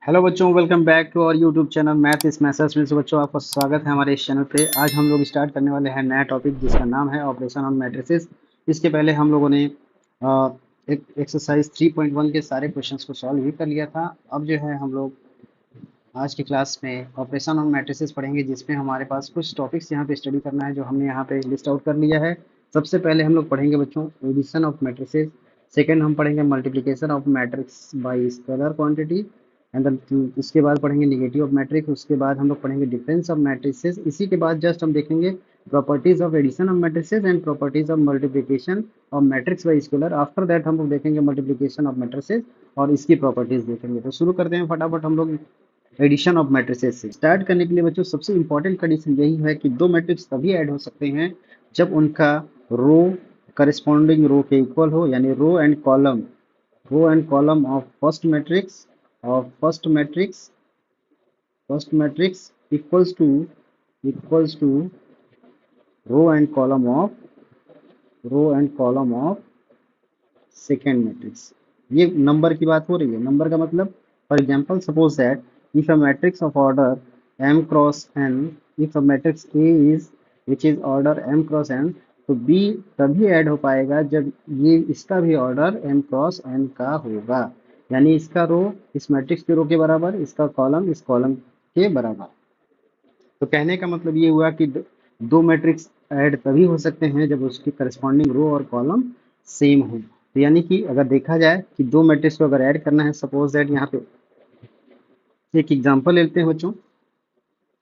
Hello बच्चों, welcome back to our YouTube channel math इस message में। बच्चों, आपका स्वागत है हमारे इस चैनल पे। आज हम लोग स्टार्ट करने वाले हैं नया टॉपिक जिसका नाम है ऑपरेशन ऑन मैट्रिसेस। इसके पहले हम लोगों ने एक एक्सरसाइज 3.1 के सारे क्वेश्चंस को सॉल्व भी कर लिया था। अब जो है हम लोग आज की क्लास में ऑपरेशन ऑन मैट्रिसेस पढ़ेंगे, जिसमें हमारे पास कुछ टॉपिक्स यहाँ पे स्टडी करना है जो हमने यहाँ पे लिस्ट आउट कर लिया है। सबसे पहले हम लोग पढ़ेंगे बच्चों एडिशन ऑफ मैट्रिसेस। सेकंड हम पढ़ेंगे multiplication of matrix by scalar quantity and then उसके बाद पढ़ेंगे निगेटिव ऑफ मैट्रिक्स। उसके बाद हम लोग पढ़ेंगे डिफरेंस ऑफ मैट्रिसेस। इसी के बाद जस्ट हम देखेंगे properties of addition of matrices and properties of multiplication of matrix by scalar. After that हम लोग देखेंगे मल्टीप्लिकेशन ऑफ मैट्रिसेस और इसकी प्रॉपर्टीज देखेंगे। तो शुरू करते हैं फटाफट हम लोग एडिशन ऑफ मैट्रिसेस से। स्टार्ट करने के लिए बच्चों सबसे इंपॉर्टेंट कंडीशन यही है कि दो मैट्रिक्स तभी ऐड हो सकते हैं जब उनका रो करस्पॉन्डिंग रो के इक्वल हो, यानी row and column of first matrix equals to row and column of second matrix. ये नंबर की बात हो रही है। नंबर का मतलब, for example suppose that if a matrix of order m cross n, if a matrix A is which is order m cross n, तो B तभी ऐड हो पाएगा जब ये इसका भी ऑर्डर m क्रॉस n का होगा, यानी इसका रो इस मैट्रिक्स के रो के बराबर, इसका कॉलम इस कॉलम के बराबर। तो कहने का मतलब ये हुआ कि दो मैट्रिक्स ऐड तभी हो सकते हैं जब उसकी करस्पॉन्डिंग रो और कॉलम सेम हो। तो यानी कि अगर देखा जाए कि दो मैट्रिक्स को अगर ऐड करना है, सपोज दैट यहाँ पे एक एग्जांपल लेते हैं बच्चों।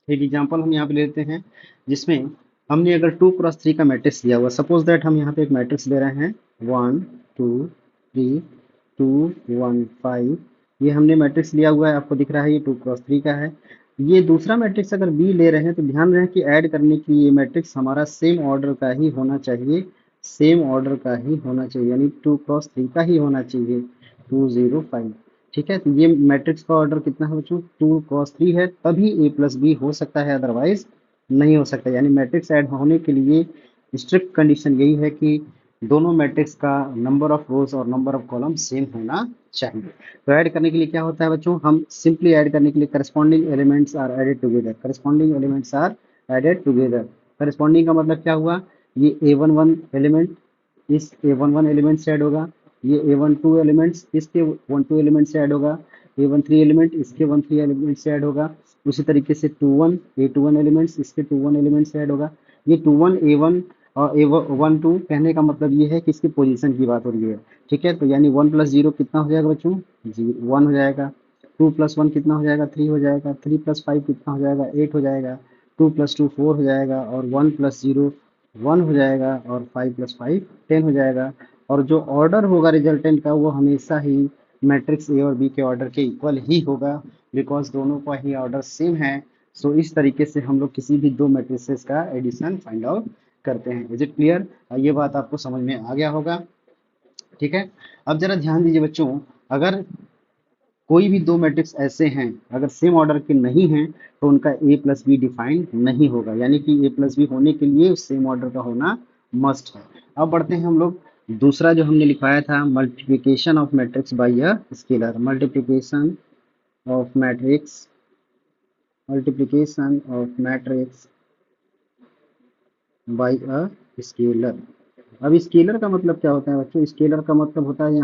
एक एग्जांपल हम यहाँ पे लेते हैं जिसमें हमने अगर 2 क्रॉस 3 का मैट्रिक्स लिया हुआ, सपोज दैट हम यहाँ पे एक मैट्रिक्स ले रहे हैं 1 2 3 2 1 5। ये हमने मैट्रिक्स लिया हुआ है, आपको दिख रहा है ये 2 क्रॉस 3 का है। ये दूसरा मैट्रिक्स अगर बी ले रहे हैं तो ध्यान रहे कि ऐड करने के लिए ये मैट्रिक्स हमारा सेम ऑर्डर का ही होना चाहिए, यानी 2 क्रॉस 3 का ही होना चाहिए, 2 0 5। ठीक है, तो ये मैट्रिक्स का ऑर्डर कितना है बच्चों, 2 क्रॉस 3 है, तभी ए प्लस बी हो सकता है, अदरवाइज नहीं हो सकता। यानी मैट्रिक्स ऐड होने के लिए स्ट्रिक्ट कंडीशन यही है कि दोनों मैट्रिक्स का नंबर ऑफ रोज और नंबर ऑफ कॉलम सेम होना चाहिए। तो ऐड करने के लिए क्या होता है बच्चों, हम सिंपली ऐड करने के लिए corresponding elements are added together. Corresponding का मतलब क्या हुआ, ये A11 एलिमेंट इस A11 एलिमेंट से ऐड होगा, ये A12 एलिमेंट्स इसके 12 एलिमेंट से ऐड होगा, A13 एलिमेंट इसके 13 एलिमेंट से ऐड होगा। उसी तरीके से 21 एलिमेंट्स इसके 21 एलिमेंट से ऐड होगा। ये 21 A1 और A12 कहने का मतलब ये है कि इसकी पोजीशन की बात हो रही है। ठीक है, तो यानी 1 + 0 कितना हो जाएगा बच्चों, 1 हो जाएगा। 2 + 1 कितना हो जाएगा, 3 हो जाएगा। 3 + 5 कितना हो जाएगा, 8 हो जाएगा। 2 + 2 4 हो जाएगा और 1 + 0 1 हो जाएगा और 5 + 5 10 हो जाएगा। और जो ऑर्डर होगा रिजल्टेंट का वो हमेशा ही मैट्रिक्स ए और बी के ऑर्डर के इक्वल ही होगा, बिकॉज दोनों का ही ऑर्डर सेम है। सो इस तरीके से हम लोग किसी भी दो मैट्रिसेस का एडिशन फाइंड आउट करते हैं। Is it clear? ये बात आपको समझ में आ गया होगा। ठीक है, अब जरा ध्यान दीजिए बच्चों, अगर कोई भी दो मैट्रिक्स ऐसे हैं अगर सेम ऑर्डर के नहीं हैं तो उनका ए प्लस बी डिफाइंड नहीं होगा, यानी कि ए प्लस बी होने के लिए सेम ऑर्डर का होना मस्ट है। अब बढ़ते हैं हम लोग दूसरा जो हमने लिखवाया था, multiplication of matrix bye a scalar. Of matrix multiplication of matrix bye a scalar. अब स्केलर का मतलब क्या होता है बच्चों, स्केलर का मतलब होता है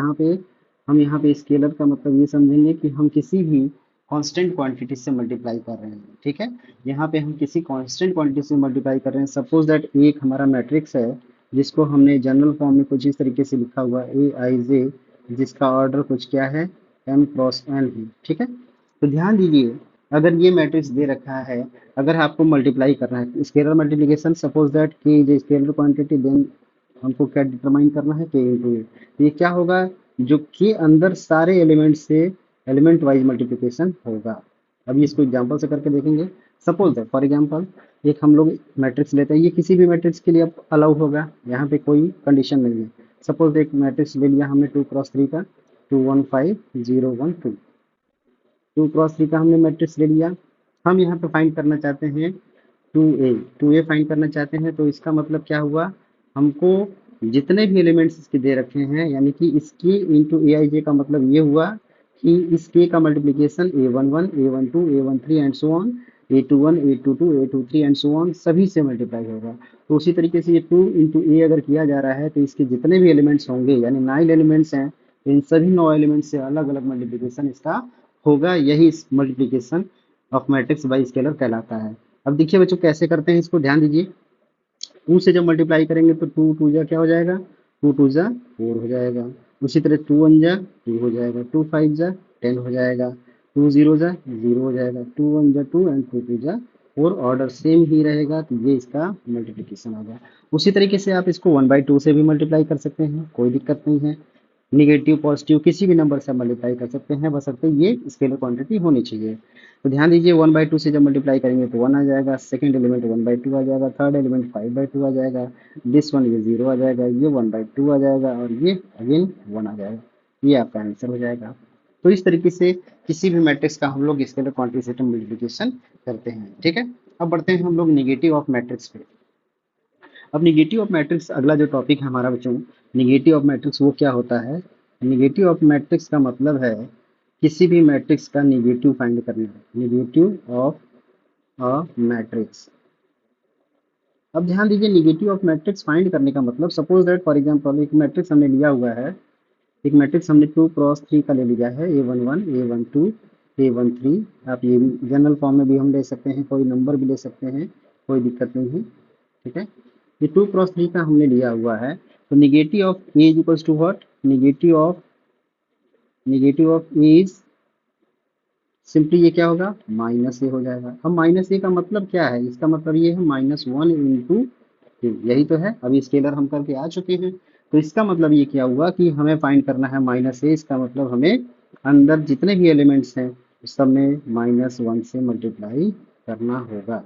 हम यहाँ पे स्केलर का मतलब ये समझेंगे कि हम किसी भी कांस्टेंट क्वांटिटी से मल्टीप्लाई कर रहे हैं। ठीक है, यहाँ पे हम किसी कांस्टेंट क्वांटिटी से मल्टीप्लाई कर रहे हैं। सपोज दैट एक हमारा मैट्रिक्स है जिसको हमने जनरल फॉर्म में कुछ इस तरीके से लिखा हुआ Aij, जिसका ऑर्डर कुछ क्या है, m × n है। ठीक है, तो ध्यान दीजिए, अगर ये मैट्रिक्स दे रखा है, अगर आपको मल्टीप्लाई करना है स्केलर मल्टीप्लिकेशन, सपोज दैट के इज स्केलर क्वांटिटी, देन हमको क्या डिटरमाइन करना है, के इंटू ए। तो ये क्या होगा, जो के अंदर सारे एलिमेंट से एलिमेंट वाइज मल्टीप्लिकेशन होगा। अभी इसको एग्जांपल से करके देखेंगे। सपोज दैट फॉर एग्जांपल एक हम लोग मैट्रिक्स लेते हैं, ये किसी भी मैट्रिक्स के लिए अब अलाउ होगा, यहाँ पे कोई कंडीशन नहीं है। सपोज एक मैट्रिक्स ले लिया हमने 2 क्रॉस 3 का, 2 1 5 0 1 2। 2 क्रॉस 3 का हमने मैट्रिक्स ले लिया। हम यहाँ पे फाइंड करना चाहते हैं 2a फाइंड करना चाहते हैं। तो इसका मतलब क्या हुआ, हमको जितने भी एलिमेंट्स इसके दे रखे हैं, यानी कि इसकी इंटू ए आई जे का मतलब ये हुआ कि इस के का multiplication A11, A12, A13 and so on, A21, A22, A23 and so on सभी से मल्टीप्लाई होगा। तो उसी तरीके से ये 2 इंटू ए अगर किया जा रहा है तो इसके जितने भी एलिमेंट्स होंगे, यानी 9 एलिमेंट्स हैं, तो इन सभी 9 एलिमेंट्स से अलग अलग मल्टीप्लिकेशन इसका होगा। यही इस multiplication of matrix by scalar कहलाता है। अब देखिए बच्चों कैसे करते हैं इसको, ध्यान दीजिए। 2 से जब मल्टीप्लाई करेंगे तो 2 टू जा क्या हो जाएगा, 2 टू जा 4 हो जाएगा। उसी तरह 2 वन जा 2 हो जाएगा, 2 फाइव जा 10 हो जाएगा, 2 जीरो जा 0 हो जाएगा, 2 वन जा 2 एंड 2 टू जा 4। ऑर्डर सेम ही रहेगा, तो ये इसका मल्टीप्लिकेशन हो गया। उसी तरीके से आप इसको 1/2 से भी मल्टीप्लाई कर सकते हैं, कोई दिक्कत नहीं है। निगेटिव पॉजिटिव किसी भी नंबर से मल्टीप्लाई कर सकते हैं, बशर्ते ये स्केलर क्वांटिटी होनी चाहिए। तो ध्यान दीजिए 1/2 से जब मल्टीप्लाई करेंगे तो 1 आ जाएगा, सेकंड एलिमेंट 1/2 आ जाएगा, थर्ड एलिमेंट 5/2 आ जाएगा, दिस वन ये 0 आ जाएगा, ये 1/2 आ जाएगा और ये अगेन 1 आ जाएगा। ये आपका आंसर हो जाएगा। तो इस तरीके से किसी भी मैट्रिक्स का हम लोग स्केलर क्वांटिटी से मल्टीप्लिकेशन करते हैं। ठीक है, अब बढ़ते हैं हम लोग निगेटिव ऑफ मैट्रिक्स पे। अब निगेटिव ऑफ मैट्रिक्स अगला जो टॉपिक है हमारा बच्चों, निगेटिव ऑफ मैट्रिक्स वो क्या होता है। निगेटिव ऑफ मैट्रिक्स का मतलब है किसी भी मैट्रिक्स का निगेटिव फाइंड करना, निगेटिव ऑफ अ मैट्रिक्स। अब ध्यान दीजिए निगेटिव ऑफ मैट्रिक्स फाइंड करने का मतलब, सपोज दैट फॉर एग्जांपल एक मैट्रिक्स हमने लिया हुआ है, एक मैट्रिक्स हमने 2 क्रॉस 3 का ले लिया है, A11, A12, A13। आप ये भी जनरल फॉर्म में भी हम ले सकते हैं, कोई नंबर भी ले सकते हैं, कोई दिक्कत नहीं है। ठीक है, ये 2 क्रॉस 3 का हमने लिया हुआ है। तो negative of A is equals to what, negative of A is simply ये क्या होगा, माइनस ए हो जाएगा। अब माइनस ए का मतलब क्या है, इसका मतलब ये है -1 इंटू 2, यही तो है। अभी स्केलर हम करके आ चुके हैं। तो इसका मतलब ये क्या हुआ कि हमें फाइंड करना है माइनस ए, इसका मतलब हमें अंदर जितने भी एलिमेंट्स हैं उस सब में -1 से मल्टीप्लाई करना होगा।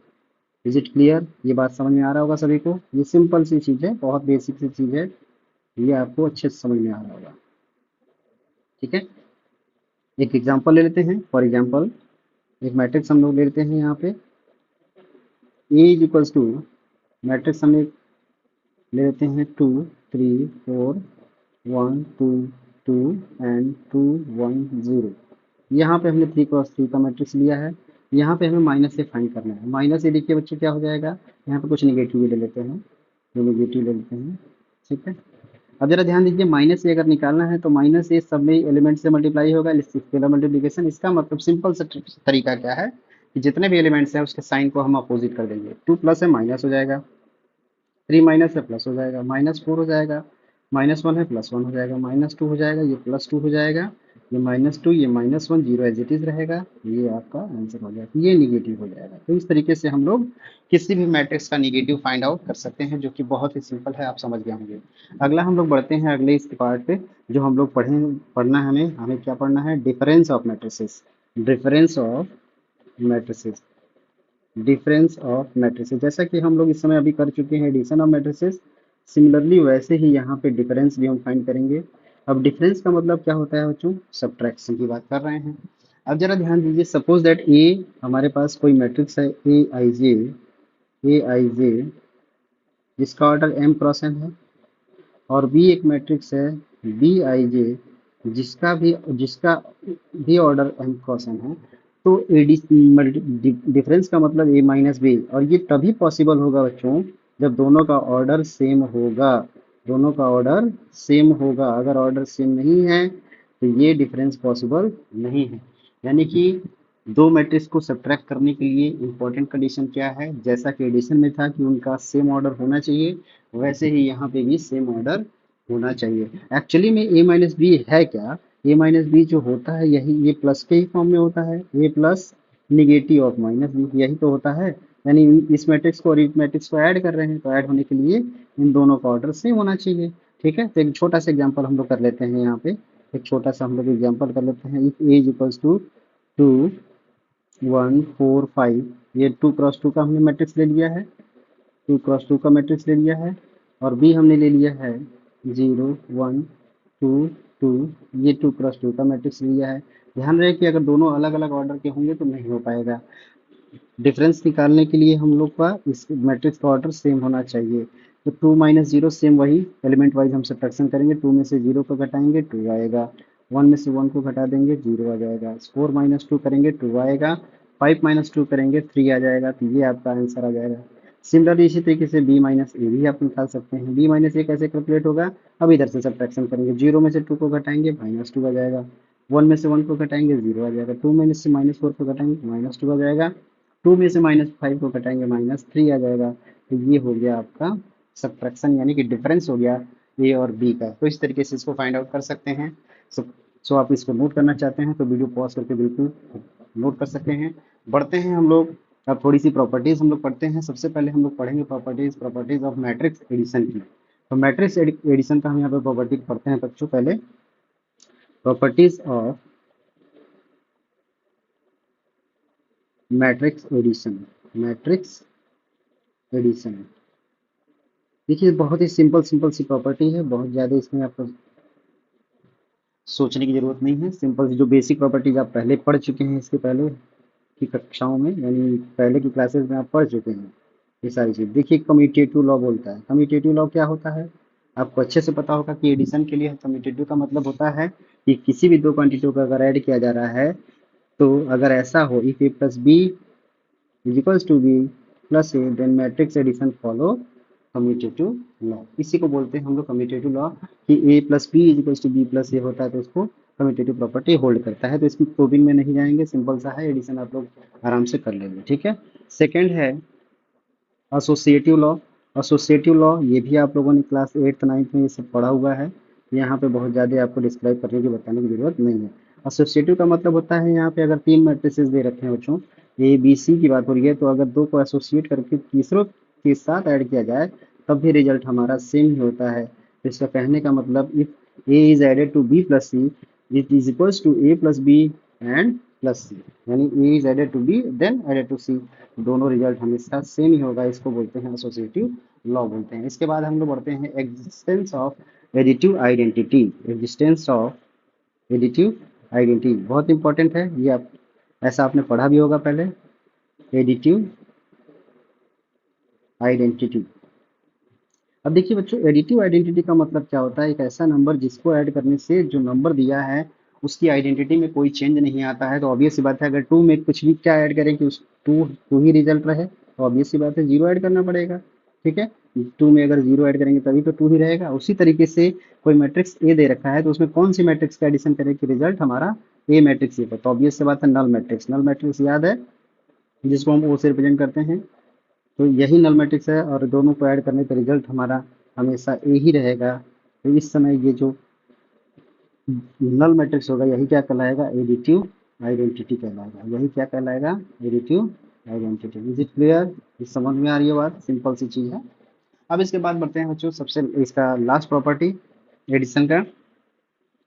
इज इट क्लियर, ये बात समझ में आ रहा होगा सभी को। ये सिंपल सी चीज़ है, बहुत बेसिक सी चीज़ है, ये आपको अच्छे से समझ में आ रहा होगा। ठीक है, एक एग्जांपल ले लेते हैं। फॉर एग्जांपल एक मैट्रिक्स हम लोग ले लेते हैं यहाँ पे, ए इज इक्वल्स टू, मैट्रिक्स हमने ले लेते हैं 2 3 4 1 2 2 एंड 2 1 0। यहाँ पे हमने 3 क्रॉस 3 का मैट्रिक्स लिया है। यहाँ पे हमें माइनस से फाइंड करना है। माइनस से देखिए बच्चों क्या हो जाएगा, यहाँ पे कुछ निगेटिव भी ले लेते हैं, ये निगेटिव ले लेते हैं। ठीक है, अब जरा ध्यान दीजिए, माइनस से अगर निकालना है तो माइनस ए सब में एलिमेंट से मल्टीप्लाई होगा, स्केलर मल्टीप्लिकेशन। इसका मतलब सिंपल सा तरीका क्या है कि जितने भी एलिमेंट्स हैं उसके साइन को हम अपोजिट कर देंगे। 2 प्लस है माइनस हो जाएगा, 3 माइनस है प्लस हो जाएगा, -4 हो जाएगा, -1 है +1 हो जाएगा, -2 हो जाएगा, ये +2 हो जाएगा, ये -2, ये -1, 0 एज इट इज रहेगा। ये आपका आंसर हो जाएगा, ये निगेटिव हो जाएगा। तो इस तरीके से हम लोग किसी भी मैट्रिक्स का निगेटिव फाइंड आउट कर सकते हैं, जो कि बहुत ही सिंपल है, आप समझ गए होंगे। अगला हम लोग बढ़ते हैं अगले इस पार्ट पे, जो हम लोग पढ़ना है, हमें हमें क्या पढ़ना है, difference of matrices. Difference of matrices, difference of matrices. जैसा कि हम लोग इस समय अभी कर चुके हैं एडिशन ऑफ मैट्रिसेस, सिमिलरली वैसे ही यहाँ पे डिफरेंस भी हम फाइंड करेंगे। अब डिफरेंस का मतलब क्या होता है बच्चों, सब्ट्रैक्शन की बात कर रहे हैं। अब जरा ध्यान दीजिए, सपोज दैट ए हमारे पास कोई मैट्रिक्स है, ए आई जे जिसका ऑर्डर m×n है, और बी एक मैट्रिक्स है, B i j जिसका भी ऑर्डर m×n है। तो डिफरेंस का मतलब a-b, और ये तभी पॉसिबल होगा बच्चों जब दोनों का ऑर्डर सेम होगा, दोनों का ऑर्डर सेम होगा। अगर ऑर्डर सेम नहीं है तो ये डिफरेंस पॉसिबल नहीं है। यानी कि दो मैट्रिक्स को सब्ट्रैक्ट करने के लिए इंपॉर्टेंट कंडीशन क्या है, जैसा कि एडिशन में था कि उनका सेम ऑर्डर होना चाहिए, वैसे ही यहाँ पे भी सेम ऑर्डर होना चाहिए। एक्चुअली में a-b है क्या, a-b जो होता है यही, ये प्लस के ही फॉर्म में होता है, a plus negative of -b, यही तो होता है। यानी इस मैट्रिक्स को और इस मैट्रिक्स को ऐड कर रहे हैं, तो ऐड होने के लिए इन दोनों का ऑर्डर सेम होना चाहिए। ठीक है, तो एक छोटा सा एग्जाम्पल हम लोग कर लेते हैं यहाँ पे, एक छोटा सा हम लोग एग्जाम्पल कर लेते हैं। If a is equals to 2 1 4 5, ये 2 क्रॉस 2 का हमने मैट्रिक्स ले लिया है, 2 क्रॉस 2 का मैट्रिक्स ले लिया है, और बी हमने ले लिया है 0 1 2 2, ये 2 क्रॉस 2 का मैट्रिक्स लिया है। ध्यान रहे कि अगर दोनों अलग अलग ऑर्डर के होंगे तो नहीं हो पाएगा। डिफरेंस निकालने के लिए हम लोग का इस मैट्रिक्स का ऑर्डर सेम होना चाहिए। तो 2 - 0 सेम वही, एलिमेंट वाइज हम सब्ट्रैक्शन करेंगे, 2 में से 0 को घटाएंगे 2 आएगा, 1 में से 1 को घटा देंगे 0 आ जाएगा। 4 माइनस 2 करेंगे 2 आएगा। 5 माइनस 2 करेंगे 3 आ जाएगा, तो ये आपका आंसर आ जाएगा। सिमिलरली इसी तरीके से बी माइनस ए भी आप निकाल सकते हैं। बी माइनस ए कैसे कैलकुलेट होगा, अब इधर से सब्ट्रैक्शन करेंगे, 0 में से 2 को घटाएंगे -2 आ जाएगा। 1 में से 1 को घटाएंगे 0 आ जाएगा। 2 में से -4 को घटाएंगे -2 आ जाएगा। 2 में से -5 को घटाएंगे -3 आ जाएगा। तो ये हो गया आपका सब्ट्रैक्शन, यानी कि डिफरेंस हो गया ए और बी का। तो इस तरीके से इसको फाइंड आउट कर सकते हैं। सो सो आप इसको नोट करना चाहते हैं तो वीडियो पॉज करके बिल्कुल नोट कर सकते हैं। बढ़ते हैं हम लोग, अब थोड़ी सी प्रॉपर्टीज हम लोग पढ़ते हैं। सबसे पहले हम लोग पढ़ेंगे प्रॉपर्टीज ऑफ मैट्रिक्स एडिशन की। तो मैट्रिक्स एडिशन का हम यहाँ पे प्रॉपर्टी पढ़ते हैं बच्चों। पहले properties of matrix addition. Matrix addition देखिए बहुत ही सिंपल सिंपल सी प्रॉपर्टी है, बहुत ज़्यादा इसमें आपको सोचने की जरूरत नहीं है। सिंपल सी जो बेसिक प्रॉपर्टीज आप पहले पढ़ चुके हैं, इसके पहले की कक्षाओं में, यानी पहले की क्लासेस में आप पढ़ चुके हैं ये सारी चीज़। देखिए कम्यूटेटिव लॉ बोलता है। कम्यूटेटिव लॉ क्या होता है, आपको अच्छे से पता होगा कि एडिशन के लिए कम्यूटेटिव का मतलब होता है कि किसी भी दो क्वांटिटी को अगर ऐड किया जा रहा है, तो अगर ऐसा हो if A plus B is equals to B plus A, then matrix addition follow commutative law. इसी को बोलते हैं हम लोग कम्यूटेटिव लॉ, कि A plus B is equals to B plus A होता है, तो इसको कम्यूटेटिव प्रॉपर्टी होल्ड करता है। तो इसकी प्रूविंग में नहीं जाएंगे, सिंपल सा है, एडिशन आप लोग आराम से कर लेंगे, ठीक है। सेकेंड है एसोसिएटिव लॉ। एसोसिएटिव लॉ ये भी आप लोगों ने क्लास 8th 9th में ये सब पढ़ा हुआ है। यहाँ पे बहुत ज़्यादा आपको डिस्क्राइब करने की बताने की जरूरत नहीं है। एसोसिएटिव का मतलब होता है, यहाँ पे अगर 3 मैट्रिसेस दे रखे हैं बच्चों, ए बी सी की बात हो रही है, तो अगर दो को एसोसिएट करके तीसरों के साथ ऐड किया जाए तब भी रिजल्ट हमारा सेम ही होता है। तो इसका कहने का मतलब if A is added to B plus C it is equals to A plus B and plus C, यानी A is added to B then added to C, दोनों रिजल्ट हमेशा सेम ही होगा। इसको बोलते हैं एसोसिएटिव लॉ बोलते हैं। इसके बाद हम लोग बढ़ते हैं existence of additive identity. Existence of additive identity बहुत इंपॉर्टेंट है, ये आप ऐसा आपने पढ़ा भी होगा पहले। एडिटिव आइडेंटिटी, अब देखिए बच्चों एडिटिव आइडेंटिटी का मतलब क्या होता है, एक ऐसा नंबर जिसको ऐड करने से जो नंबर दिया है उसकी आइडेंटिटी में कोई चेंज नहीं आता है। तो ऑब्वियस सी बात है, अगर टू में कुछ भी क्या ऐड करें कि उस टू टू ही रिजल्ट रहे, तो ऑब्वियस सी बात है जीरो ऐड करना पड़ेगा, ठीक है। टू में अगर जीरो ऐड करेंगे तभी तो टू ही रहेगा। उसी तरीके से कोई मैट्रिक्स ए दे रखा है, तो उसमें कौन सी मैट्रिक्स का एडिशन करें कि रिजल्ट हमारा ए मैट्रिक्स ही होगा, तो ऑब्वियस सी बात है नल मैट्रिक्स। नल मैट्रिक्स याद है, जिसको हम ओ से रिप्रेजेंट करते हैं, तो यही नल मैट्रिक्स है और दोनों को ऐड करने पर रिजल्ट हमारा हमेशा ए ही रहेगा। तो इस समय ये जो नल मैट्रिक्स होगा यही क्या कहलाएगा, एडिटिव आइडेंटिटी कहलाएगा। यही क्या कहलाएगा, additive identity. Is it clear, इस समझ में आ रही है बात, सिंपल सी चीज है। अब इसके बाद बढ़ते हैं बच्चों सबसे इसका लास्ट प्रॉपर्टी एडिशन का,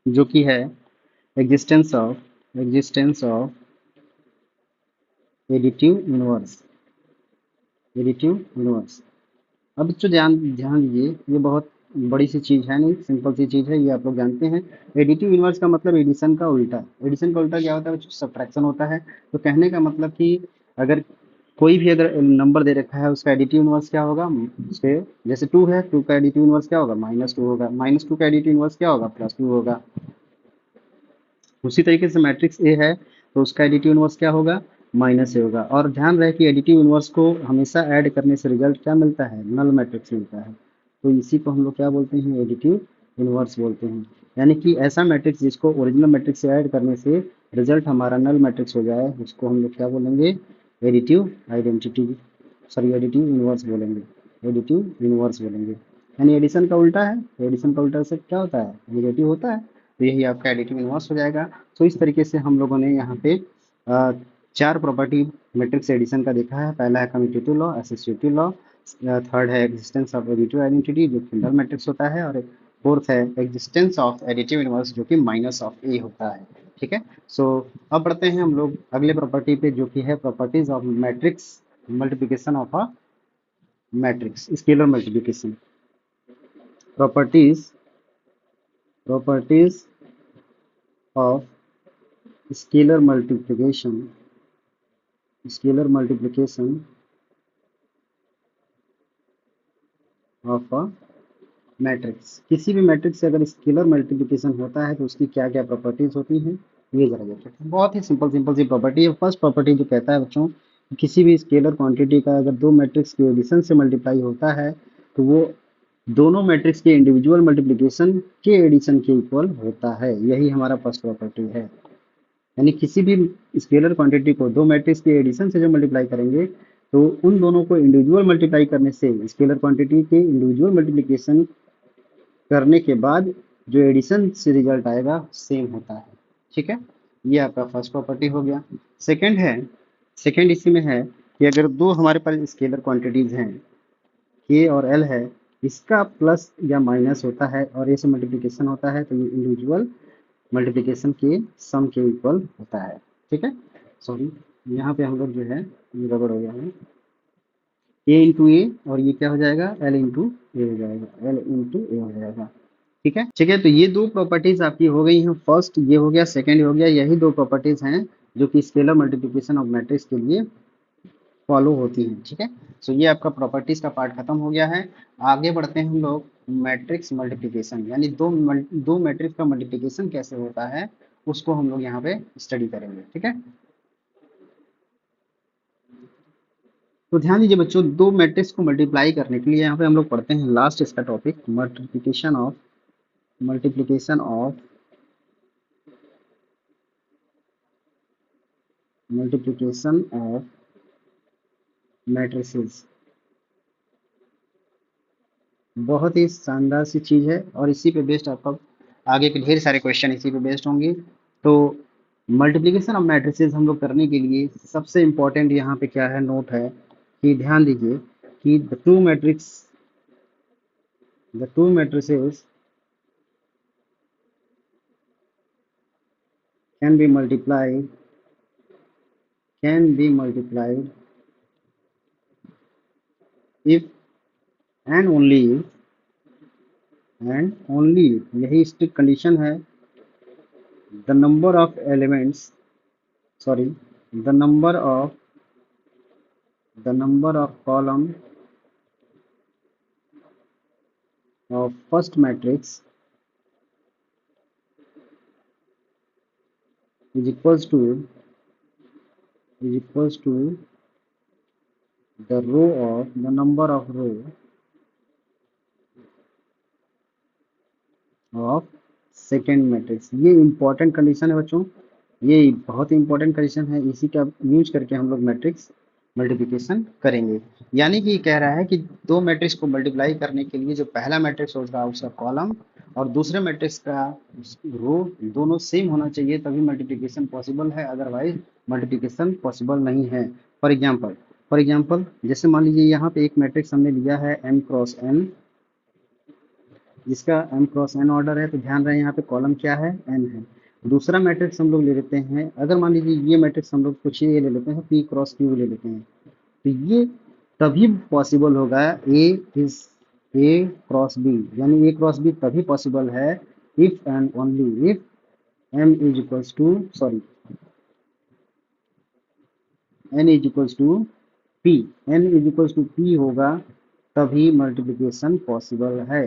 जो कि है existence of additive inverse. Additive inverse, अब बच्चों ध्यान ध्यान दीजिए, ये बहुत बड़ी सी चीज़ है नहीं, सिंपल सी चीज़ है, ये आप लोग जानते हैं। एडिटिव इनवर्स का मतलब एडिशन का उल्टा। एडिशन का उल्टा क्या होता है, सब्ट्रैक्शन होता है। तो कहने का मतलब कि अगर कोई भी अगर नंबर दे रखा है उसका एडिटिव इनवर्स क्या होगा, उसके जैसे 2 है, 2 का एडिटिव इनवर्स क्या होगा, -2 होगा। -2 का एडिटिव इनवर्स क्या होगा, +2 होगा। उसी तरीके से मैट्रिक्स ए है, तो उसका एडिटिव इनवर्स क्या होगा, -ए होगा। और ध्यान रहे कि एडिटिव इनवर्स को हमेशा ऐड करने से रिजल्ट क्या मिलता है, नल मैट्रिक्स मिलता है। तो इसी को हम लोग क्या बोलते हैं, एडिटिव इनवर्स बोलते हैं। यानी कि ऐसा मैट्रिक्स जिसको ओरिजिनल मैट्रिक्स से ऐड करने से रिजल्ट हमारा नल मैट्रिक्स हो जाए, उसको हम लोग क्या बोलेंगे, additive identity, sorry additive inverse बोलेंगे। एडिटिव इनवर्स बोलेंगे, यानी एडिशन का उल्टा है। एडिशन का उल्टा से क्या होता है, निगेटिव होता है, तो यही आपका एडिटिव इनवर्स हो जाएगा। तो इस तरीके से हम लोगों ने यहाँ पे अ, 4 प्रॉपर्टी मैट्रिक्स एडिशन का देखा है। पहला है commutative law, associative law, third है एग्जिस्टेंस ऑफ एडिटिव आइडेंटिटी जो कि नल मैट्रिक्स होता है, और फोर्थ है एग्जिस्टेंस ऑफ एडिटिव इनवर्स जो कि -ए होता है, ठीक है। सो अब बढ़ते हैं हम लोग अगले प्रॉपर्टी पे, जो कि है properties of matrix multiplication of a matrix, scalar multiplication. Properties properties of scalar multiplication, scalar multiplication of a matrix, किसी भी मैट्रिक्स से अगर स्केलर मल्टीप्लिकेशन होता है तो उसकी क्या क्या प्रॉपर्टीज होती हैं, ये जरा देख लेते हैं। बहुत ही सिंपल सिंपल सी प्रॉपर्टी है। फर्स्ट प्रॉपर्टी जो कहता है बच्चों कि किसी भी स्केलर क्वांटिटी का अगर दो मैट्रिक्स के एडिशन से मल्टीप्लाई होता है तो वो दोनों मैट्रिक्स के इंडिविजुअल मल्टीप्लिकेशन के एडिशन के इक्वल होता है। यही हमारा फर्स्ट प्रॉपर्टी है। यानी किसी भी स्केलर क्वांटिटी को दो मैट्रिक्स के एडिशन से जब मल्टीप्लाई करेंगे तो उन दोनों को इंडिविजुअल मल्टीप्लाई करने से स्केलर क्वांटिटी के इंडिविजुअल मल्टीप्लिकेशन करने के बाद जो एडिशन से रिजल्ट आएगा सेम होता है। ठीक है, ये आपका फर्स्ट प्रॉपर्टी हो गया। सेकंड है, सेकंड इसी में है कि अगर दो हमारे पास स्केलर क्वांटिटीज हैं के और एल है, इसका प्लस या माइनस होता है और ए से मल्टीप्लिकेशन होता है तो ये इंडिविजुअल मल्टीप्लिकेशन के सम के इक्वल होता है। ठीक है, सॉरी यहाँ पे हम लोग जो है ये गड़बड़ हो गया है, ए इंटू ए और ये क्या हो जाएगा, एल इंटू ए हो जाएगा, एल इंटू ए हो जाएगा। ठीक है, ठीक है, तो ये दो प्रॉपर्टीज आपकी हो गई हैं। फर्स्ट ये हो गया, सेकंड हो गया। यही दो प्रॉपर्टीज हैं जो कि स्केलर मल्टीप्लिकेशन ऑफ मैट्रिक्स के लिए फॉलो होती हैं। ठीक है, सो ये आपका प्रॉपर्टीज का पार्ट खत्म हो गया है। आगे बढ़ते हैं हम लोग मैट्रिक्स मल्टीप्लिकेशन, यानी दो मैट्रिक्स का मल्टीप्लिकेशन कैसे होता है उसको हम लोग यहाँ पे स्टडी करेंगे। ठीक है, तो ध्यान दीजिए बच्चों, दो मैट्रिक्स को मल्टीप्लाई करने के लिए यहाँ पे हम लोग पढ़ते हैं लास्ट इसका टॉपिक मल्टीप्लिकेशन ऑफ मैट्रिसेस। बहुत ही शानदार सी चीज़ है और इसी पे बेस्ड आपका आगे के ढेर सारे क्वेश्चन इसी पे बेस्ड होंगे। तो मल्टीप्लिकेशन ऑफ मैट्रिसेस हम लोग करने के लिए सबसे इम्पोर्टेंट यहाँ पे क्या है, नोट है कि ध्यान दीजिए कि the two matrices can be multiplied if and only यही स्ट्रिक्ट कंडीशन है, the number of elements sorry the number of column of first matrix is equals to the number of row of second matrix. ये important condition है बच्चों, ये बहुत ही important condition है। इसी का यूज करके हम लोग मैट्रिक्स मल्टीप्लिकेशन करेंगे। यानी कि कह रहा है कि दो मैट्रिक्स को मल्टीप्लाई करने के लिए जो पहला मैट्रिक्स होगा उसका कॉलम और दूसरे मैट्रिक्स का रो दोनों सेम होना चाहिए, तभी मल्टीप्लिकेशन पॉसिबल है, अदरवाइज मल्टीप्लिकेशन पॉसिबल नहीं है। फॉर एग्जाम्पल जैसे मान लीजिए यहाँ पे एक मैट्रिक्स हमने लिया है m क्रॉस n, जिसका m क्रॉस n ऑर्डर है, तो ध्यान रहे यहाँ पे कॉलम क्या है, n है। दूसरा मैट्रिक्स हम लोग ले लेते हैं, अगर मान लीजिए ये मैट्रिक्स हम लोग कुछ ये ले लेते हैं, p क्रॉस q ले लेते हैं, तो ये तभी पॉसिबल होगा ए क्रॉस बी, यानी ए क्रॉस बी तभी पॉसिबल है if and only if m is equals to sorry n is equals to p, n is equals to p होगा तभी मल्टीप्लिकेशन पॉसिबल है,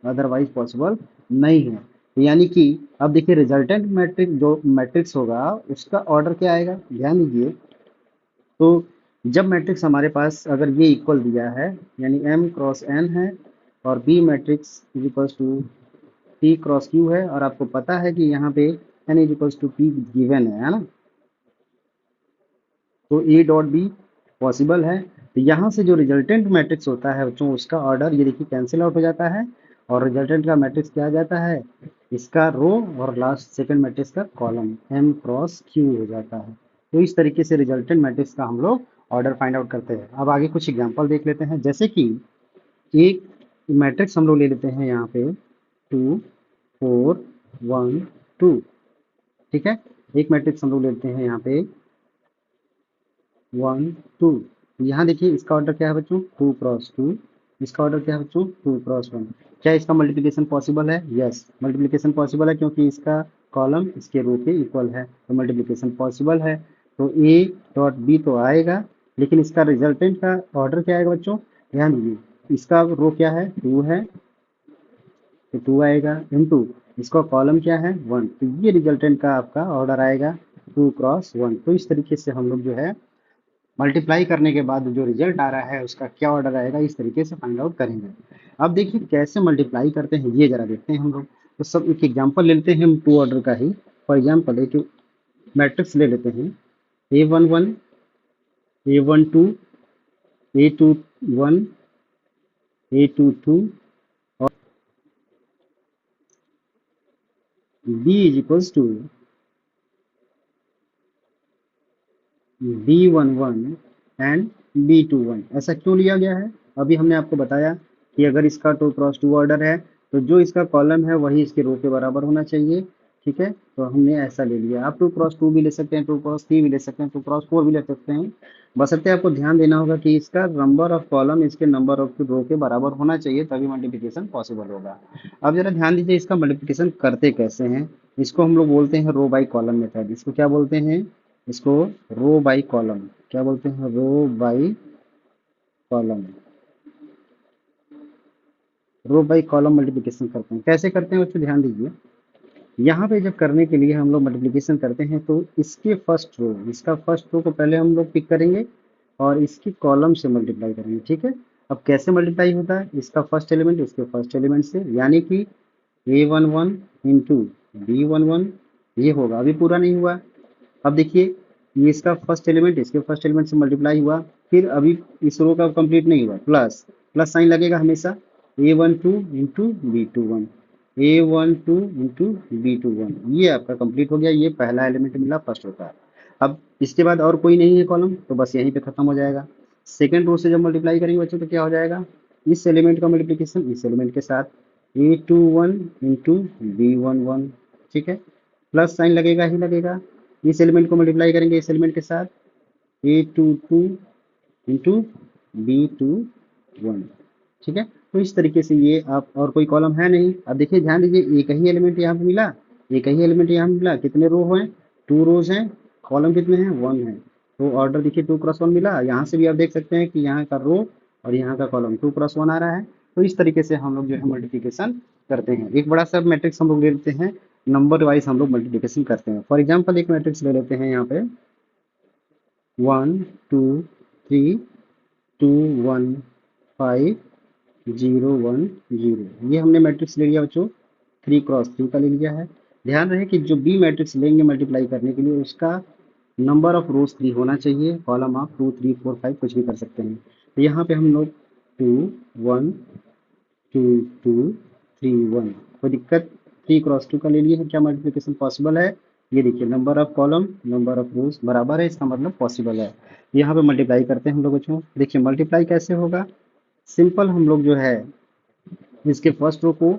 अदरवाइज पॉसिबल नहीं है। तो यानी कि अब देखिए रिजल्टेंट मैट्रिक्स जो मैट्रिक्स होगा उसका ऑर्डर क्या आएगा, ध्यान दीजिए। तो जब मैट्रिक्स हमारे पास अगर ये इक्वल दिया है, यानी m क्रॉस n है और b matrix is equals to p cross q है, और आपको पता है कि यहाँ पे n is equals to p given है ना, तो a डॉट b पॉसिबल है। तो यहाँ से जो रिजल्टेंट मैट्रिक्स होता है बच्चों उसका ऑर्डर ये देखिए कैंसिल आउट हो जाता है और रिजल्टेंट का मैट्रिक्स क्या आ जाता है, इसका रो और लास्ट सेकंड मैट्रिक्स का कॉलम m क्रॉस q हो जाता है। तो इस तरीके से रिजल्टेंट मैट्रिक्स का हम लोग ऑर्डर फाइंड आउट करते हैं। अब आगे कुछ एग्जांपल देख लेते हैं, जैसे कि एक मैट्रिक्स हम लोग ले लेते हैं यहाँ पे 2 4 1 2, ठीक है। एक मैट्रिक्स हम लोग लेते हैं यहाँ पे 1 2, यहाँ देखिए इसका ऑर्डर क्या है बच्चों, 2 क्रॉस 2, इसका ऑर्डर क्या है बच्चों, 2 क्रॉस 1। क्या इसका मल्टीप्लिकेशन पॉसिबल है, यस मल्टीप्लिकेशन पॉसिबल है, क्योंकि इसका कॉलम इसके रो के इक्वल है, तो मल्टीप्लिकेशन पॉसिबल है। तो ए डॉट बी तो आएगा, लेकिन इसका रिजल्टेंट का ऑर्डर क्या आएगा बच्चों, ध्यान दीजिए, इसका रो क्या है, 2 है तो 2 आएगा इनटू इसका कॉलम क्या है 1, तो ये रिजल्टेंट का आपका ऑर्डर आएगा 2 क्रॉस 1। तो इस तरीके से हम लोग जो है मल्टीप्लाई करने के बाद जो रिजल्ट आ रहा है उसका क्या ऑर्डर आएगा, इस तरीके से फाइंड आउट करेंगे। अब देखिए कैसे मल्टीप्लाई करते हैं ये जरा देखते हैं हम लोग। तो सब एक एग्जांपल ले लेते हैं हम 2 ऑर्डर का ही। फॉर एग्जांपल एक मैट्रिक्स ले लेते हैं A11 A12 A21 A22 और B is equals to B11 and B21। ऐसा क्यों लिया गया है, अभी हमने आपको बताया कि अगर इसका 2 क्रॉस 2 ऑर्डर है तो जो इसका कॉलम है वही इसके रो के बराबर होना चाहिए। ठीक है, तो हमने ऐसा ले लिया। आप 2 क्रॉस 2 भी ले सकते हैं, 2 क्रॉस 3 भी ले सकते हैं, 2 क्रॉस 4 भी ले सकते हैं। बशर्ते आपको ध्यान देना होगा कि इसका नंबर ऑफ कॉलम इसके नंबर ऑफ रो के बराबर होना चाहिए, तभी मल्टीप्लिकेशन पॉसिबल होगा। अब जरा ध्यान दीजिए इसका मल्टीप्लिकेशन करते कैसे हैं। इसको हम लोग बोलते हैं रो बाई कॉलम मेथड। इसको क्या बोलते हैं, इसको रो बाई कॉलम, क्या बोलते हैं, row by column. Row by column multiplication करते हैं, कैसे करते हैं उस पर ध्यान दीजिए। यहाँ पे जब करने के लिए हम लोग मल्टीप्लिकेशन करते हैं तो इसके फर्स्ट रो, इसका फर्स्ट रो को पहले हम लोग पिक करेंगे और इसकी कॉलम से मल्टीप्लाई करेंगे। ठीक है, अब कैसे मल्टीप्लाई होता है, इसका फर्स्ट एलिमेंट इसके फर्स्ट एलिमेंट से, यानी कि A11 इंटू B11 ये होगा, अभी पूरा नहीं हुआ। अब देखिए ये इसका फर्स्ट एलिमेंट इसके फर्स्ट एलिमेंट से मल्टीप्लाई हुआ, फिर अभी इस रो का कंप्लीट नहीं हुआ, प्लस प्लस साइन लगेगा हमेशा। A12 into B21 A12 into B21 ये आपका कंप्लीट हो गया, ये पहला एलिमेंट मिला फर्स्ट रो का। अब इसके बाद और कोई नहीं है कॉलम, तो बस यहीं पे खत्म हो जाएगा। सेकेंड रो से जब मल्टीप्लाई करेंगे बच्चों तो क्या हो जाएगा, इस एलिमेंट का मल्टीप्लिकेशन इस एलिमेंट के साथ A21 इंटू B11। ठीक है, प्लस साइन लगेगा ही लगेगा। इस एलिमेंट को मल्टीप्लाई करेंगे इस एलिमेंट के साथ A22 इंटू B21। ठीक है, तो इस तरीके से ये आप, और कोई कॉलम है नहीं। अब देखिए ध्यान दीजिए एक ही एलिमेंट यहाँ पे मिला, एक ही एलिमेंट यहाँ मिला, कितने रो हैं, 2 रोज हैं, कॉलम कितने हैं 1 है। तो ऑर्डर देखिए 2 क्रॉस 1 मिला। यहाँ से भी आप देख सकते हैं कि यहाँ का रो और यहाँ का कॉलम 2 क्रॉस 1 आ रहा है। तो इस तरीके से हम लोग जो है मल्टीप्लिकेशन करते हैं। एक बड़ा सा मैट्रिक्स हम लोग ले लेते हैं, नंबर वाइज हम लोग मल्टीप्लिकेशन करते हैं। फॉर एग्जाम्पल एक मैट्रिक्स ले लेते हैं यहाँ पे 1 2 3 2 1 5 0 1 0, ये हमने मैट्रिक्स ले लिया बच्चों, 3 क्रॉस 3 का ले लिया है। ध्यान रहे कि जो बी मैट्रिक्स लेंगे मल्टीप्लाई करने के लिए उसका नंबर ऑफ रोज 3 होना चाहिए, कॉलम आप 2 3 4 5 कुछ भी कर सकते हैं। तो यहाँ पे हम लोग 2 1 2 2 3 1, कोई दिक्कत, 3 क्रॉस 2 का ले लिए है, क्या मल्टीप्लिकेशन पॉसिबल है। ये देखिए number of column number of रोज बराबर है, इसका मतलब पॉसिबल है। यहाँ पे मल्टीप्लाई करते हैं हम लोग बच्चों। देखिए मल्टीप्लाई कैसे होगा, सिंपल, हम लोग जो है इसके फर्स्ट रो को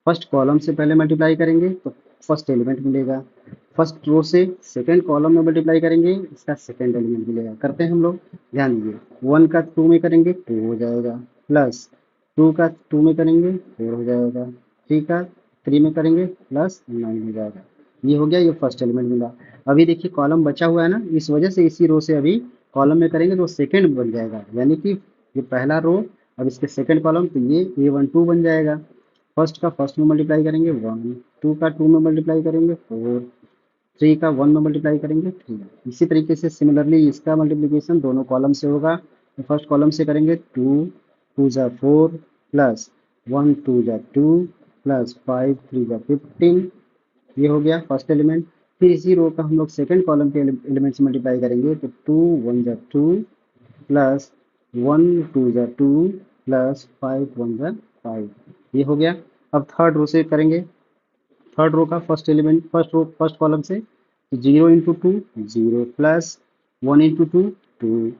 फर्स्ट कॉलम से पहले मल्टीप्लाई करेंगे तो फर्स्ट एलिमेंट मिलेगा, फर्स्ट रो से सेकंड कॉलम में मल्टीप्लाई करेंगे इसका सेकंड एलिमेंट मिलेगा। करते हैं हम लोग, ध्यान दीजिए 1 का 2 में करेंगे 2 हो जाएगा, प्लस 2 का 2 में करेंगे 4 हो जाएगा, 3 का 3 में करेंगे प्लस 9 हो जाएगा। ये हो गया, ये फर्स्ट एलिमेंट मिला। अभी देखिए कॉलम बचा हुआ है ना, इस वजह से इसी रो से अभी कॉलम में करेंगे तो सेकंड बन जाएगा, यानी कि ये पहला रो, अब इसके सेकंड कॉलम, तो ये A12 बन जाएगा। फर्स्ट का फर्स्ट में मल्टीप्लाई करेंगे 1, 2 का 2 में मल्टीप्लाई करेंगे 4, 3 का 1 में मल्टीप्लाई करेंगे 3। इसी तरीके से सिमिलरली इसका मल्टीप्लिकेशन दोनों कॉलम से होगा। तो फर्स्ट कॉलम से करेंगे 2 2 जा 4 प्लस 1 2 जा 2 प्लस 5 3 जा 15, ये हो गया फर्स्ट एलिमेंट। फिर इसी रो का हम लोग सेकंड कॉलम के एलिमेंट से मल्टीप्लाई करेंगे तो 2 1 जा 2 प्लस 1 2 जा 2 प्लस 5 1 जा 5, ये हो गया। अब थर्ड रो से करेंगे, थर्ड रो का first element first row first column से 0 इंटू 2 0 प्लस 1 इंटू 2 2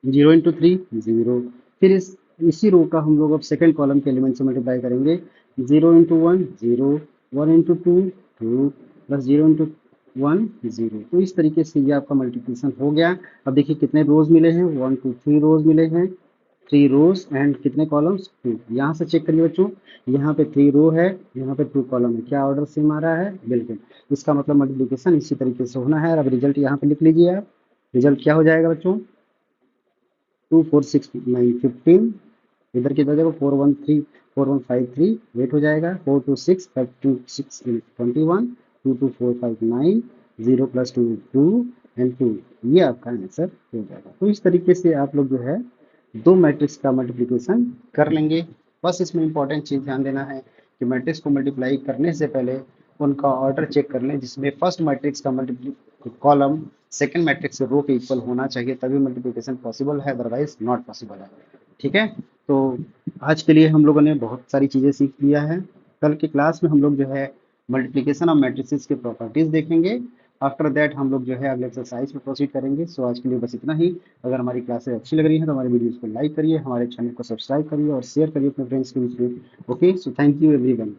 0 इंटू 3 0। फिर इसी रो का हम लोग अब सेकंड कॉलम के एलिमेंट से मल्टीप्लाई करेंगे 0 इंटू 1 0 1 इंटू 2 2 प्लस 0 इंटू 1 0। तो इस तरीके से ये आपका मल्टीप्लिकेशन हो गया। अब देखिए कितने रोज मिले हैं, 1 2 3 रोज मिले हैं, 3 रोज एंड कितने कॉलम्स 2। यहाँ से चेक करिए बच्चों, यहाँ पे 3 रो है, यहाँ पे 2 कॉलम है, क्या ऑर्डर सेम आ रहा है, बिल्कुल। इसका मतलब मल्टीप्लिकेशन इसी तरीके से होना है। अब रिजल्ट यहाँ पे लिख लीजिए आप, रिजल्ट क्या हो जाएगा बच्चों, 2 4 6 9 15, इधर किधर देखो 4 1 3 4153 8 हो जाएगा, 426 526 21, 224 59, 0 + 2 2 एंड 2, ये आपका आंसर हो जाएगा। तो इस तरीके से आप लोग जो है दो मैट्रिक्स का मल्टीप्लिकेशन कर लेंगे। बस इसमें इंपॉर्टेंट चीज़ ध्यान देना है कि मैट्रिक्स को मल्टीप्लाई करने से पहले उनका ऑर्डर चेक कर लें, जिसमें फर्स्ट मैट्रिक्स का मल्टीप्ली कॉलम सेकंड मैट्रिक्स से रो के इक्वल होना चाहिए, तभी मल्टीप्लिकेशन पॉसिबल है, अदरवाइज नॉट पॉसिबल है। ठीक है, तो आज के लिए हम लोगों ने बहुत सारी चीज़ें सीख लिया है। कल की क्लास में हम लोग जो है मल्टीप्लिकेशन ऑफ मैट्रिसेस के प्रॉपर्टीज देखेंगे। आफ्टर दैट हम लोग जो है अगले एक्सरसाइज में प्रोसीड करेंगे। सो आज के लिए बस इतना ही। अगर हमारी क्लासेस अच्छी लग रही हैं तो हमारे वीडियोस को लाइक करिए, हमारे चैनल को सब्सक्राइब करिए और शेयर करिए अपने फ्रेंड्स के बीच में। Okay, so thank you everyone.